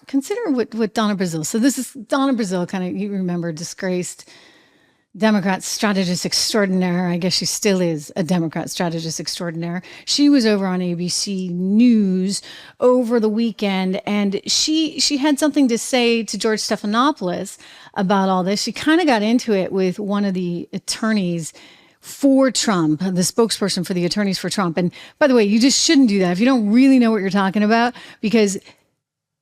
consider what Donna Brazile. So this is Donna Brazile, kind of, you remember, disgraced Democrat strategist extraordinaire. I guess she still is a Democrat strategist extraordinaire. She was over on ABC News over the weekend, and she had something to say to George Stephanopoulos about all this. She kind of got into it with one of the attorneys for Trump, the spokesperson for the attorneys for Trump. And by the way, you just shouldn't do that if you don't really know what you're talking about, because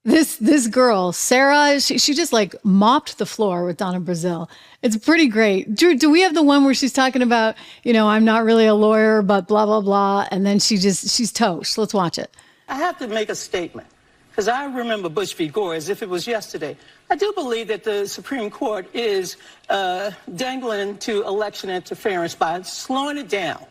this girl, Sarah, she just like mopped the floor with Donna Brazile. It's pretty great. Drew, do we have the one where she's talking about, I'm not really a lawyer, but blah, blah, blah. And then she's toast. Let's watch it. I have to make a statement, because I remember Bush v. Gore as if it was yesterday. I do believe that the Supreme Court is dangling to election interference by slowing it down.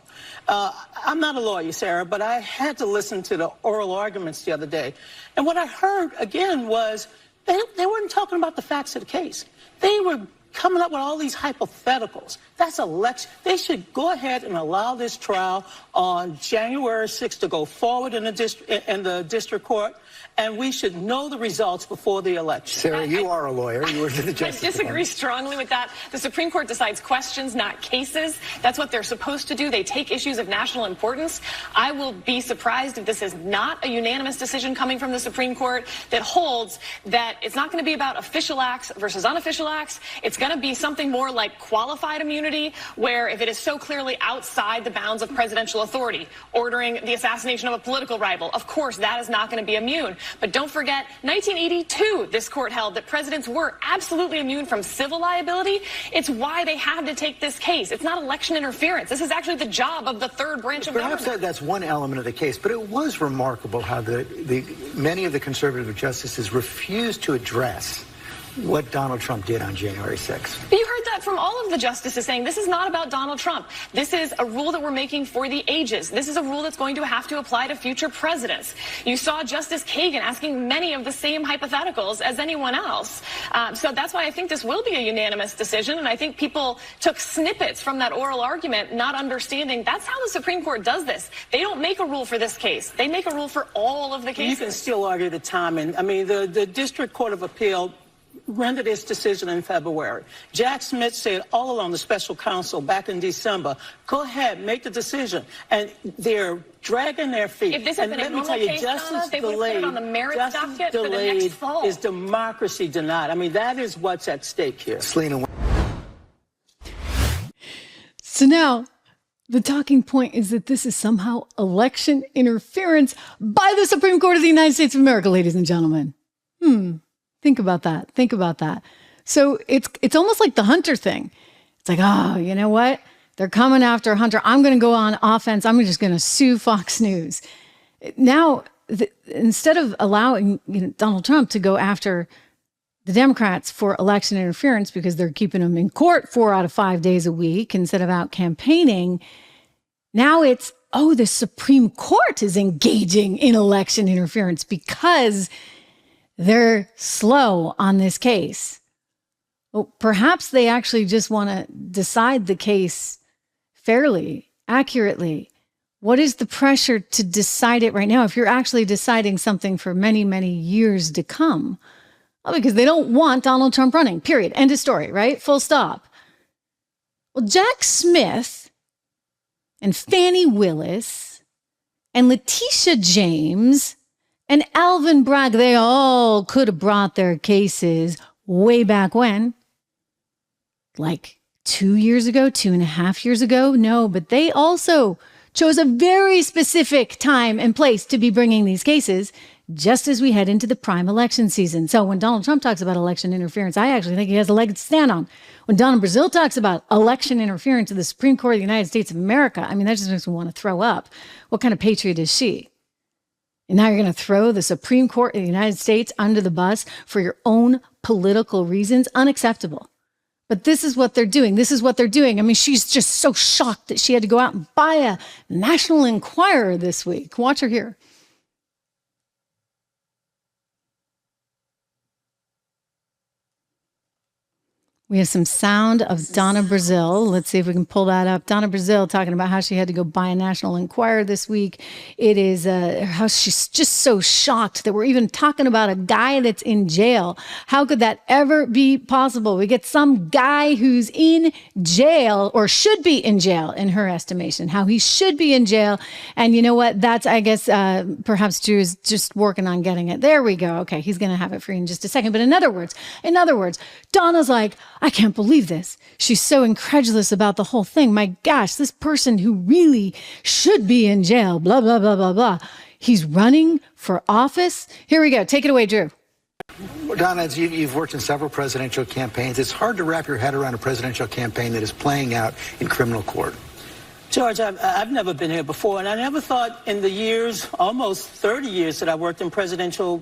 I'm not a lawyer, Sarah, but I had to listen to the oral arguments the other day. And what I heard, again, was they weren't talking about the facts of the case. They were coming up with all these hypotheticals. That's election. They should go ahead and allow this trial on January 6th to go forward in the district court, and we should know the results before the election. Sarah, you are a lawyer. You were to the Justice I disagree strongly with that. The Supreme Court decides questions, not cases. That's what they're supposed to do. They take issues of national importance. I will be surprised if this is not a unanimous decision coming from the Supreme Court that holds that it's not going to be about official acts versus unofficial acts. It's going to be something more like qualified immunity, where if it is so clearly outside the bounds of presidential authority, ordering the assassination of a political rival, of course, that is not going to be immune. But don't forget, 1982, this court held that presidents were absolutely immune from civil liability. It's why they had to take this case. It's not election interference. This is actually the job of the third branch of government. Perhaps that's one element of the case, but it was remarkable how many of the conservative justices refused to address what Donald Trump did on January 6th. But you heard that from all of the justices saying this is not about Donald Trump. This is a rule that we're making for the ages. This is a rule that's going to have to apply to future presidents. You saw Justice Kagan asking many of the same hypotheticals as anyone else. So that's why I think this will be a unanimous decision. And I think people took snippets from that oral argument, not understanding that's how the Supreme Court does this. They don't make a rule for this case. They make a rule for all of the cases. You can still argue the timing. I mean, the District Court of Appeal rendered its decision in February. Jack Smith said all along, the special counsel back in December, go ahead, make the decision. And they're dragging their feet. If this had been a normal case, Donna, they would have put it on the merits docket for the next fall. Is democracy denied? I mean, that is what's at stake here. Selena. So now, the talking point is that this is somehow election interference by the Supreme Court of the United States of America, ladies and gentlemen. Think about that. Think about that. So it's almost like the Hunter thing. It's like, oh, you know what? They're coming after Hunter. I'm going to go on offense. I'm just going to sue Fox News. Now, instead of allowing Donald Trump to go after the Democrats for election interference because they're keeping him in court 4 out of 5 days a week instead of out campaigning, now it's, oh, the Supreme Court is engaging in election interference because they're slow on this case. Well, perhaps they actually just want to decide the case fairly, accurately. What is the pressure to decide it right now if you're actually deciding something for many, many years to come? Well, because they don't want Donald Trump running, period. End of story, right? Full stop. Well, Jack Smith and Fannie Willis and Letitia James and Alvin Bragg, they all could have brought their cases way back when. Like 2 years ago, 2.5 years ago? No, but they also chose a very specific time and place to be bringing these cases just as we head into the prime election season. So when Donald Trump talks about election interference, I actually think he has a leg to stand on. When Donna Brazile talks about election interference to the Supreme Court of the United States of America, I mean, that just makes me want to throw up. What kind of patriot is she? And now you're going to throw the Supreme Court of the United States under the bus for your own political reasons? Unacceptable. But this is what they're doing. This is what they're doing. I mean, she's just so shocked that she had to go out and buy a National Enquirer this week. Watch her here. We have some sound of Donna Brazile. Let's see if we can pull that up. Donna Brazile talking about how she had to go buy a National Enquirer this week. It is how she's just so shocked that we're even talking about a guy that's in jail. How could that ever be possible? We get some guy who's in jail or should be in jail in her estimation, how he should be in jail. And you know what? That's, I guess, perhaps Drew is just working on getting it. There we go. Okay, he's going to have it for you in just a second. But in other words, Donna's like, I can't believe this. She's so incredulous about the whole thing. My gosh, this person who really should be in jail, blah, blah, blah, blah, blah. He's running for office. Here we go. Take it away, Drew. Donna, as you've worked in several presidential campaigns, it's hard to wrap your head around a presidential campaign that is playing out in criminal court. George, I've never been here before, and I never thought in the years, almost 30 years that I worked in presidential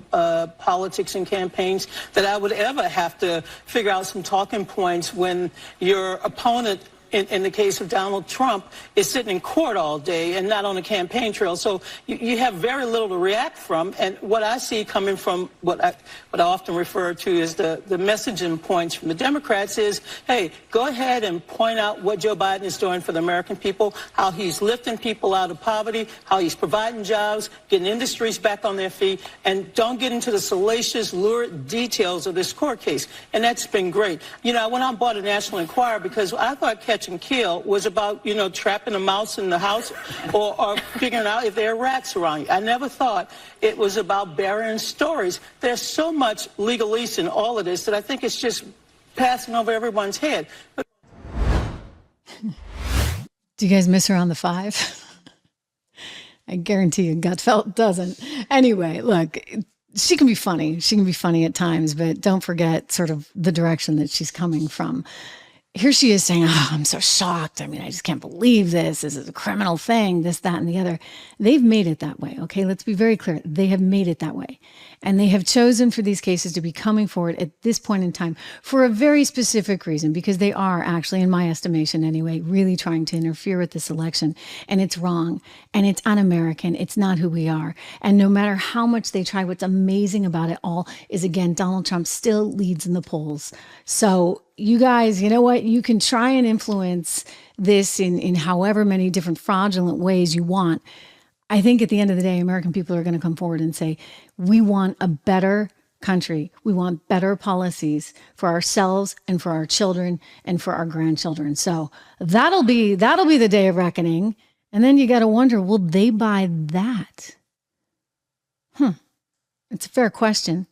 politics and campaigns, that I would ever have to figure out some talking points when your opponent, in the case of Donald Trump, is sitting in court all day and not on a campaign trail. So you have very little to react from. And what I see coming from what I often refer to as the messaging points from the Democrats is, hey, go ahead and point out what Joe Biden is doing for the American people, how he's lifting people out of poverty, how he's providing jobs, getting industries back on their feet, and don't get into the salacious, lurid details of this court case. And that's been great. You know, I went out and bought a National Enquirer because I thought Catch and Kill was about, you know, trapping a mouse in the house or figuring out if there are rats around you. I never thought it was about burying stories. There's so much legalese in all of this that I think it's just passing over everyone's head. Do you guys miss her on the 5? I guarantee you Gutfeld doesn't. Anyway, look, she can be funny. She can be funny at times, but don't forget sort of the direction that she's coming from. Here she is saying, oh, I'm so shocked. I mean, I just can't believe this. This is a criminal thing, this, that, and the other. They've made it that way. Okay, let's be very clear. They have made it that way. And they have chosen for these cases to be coming forward at this point in time for a very specific reason, because they are actually, in my estimation anyway, really trying to interfere with this election. And it's wrong. And it's un-American. It's not who we are. And no matter how much they try, what's amazing about it all is, again, Donald Trump still leads in the polls. So you guys, you know what? You can try and influence this in however many different fraudulent ways you want. I think at the end of the day, American people are going to come forward and say, we want a better country. We want better policies for ourselves and for our children and for our grandchildren. So that'll be the day of reckoning. And then you got to wonder, will they buy that? It's a fair question.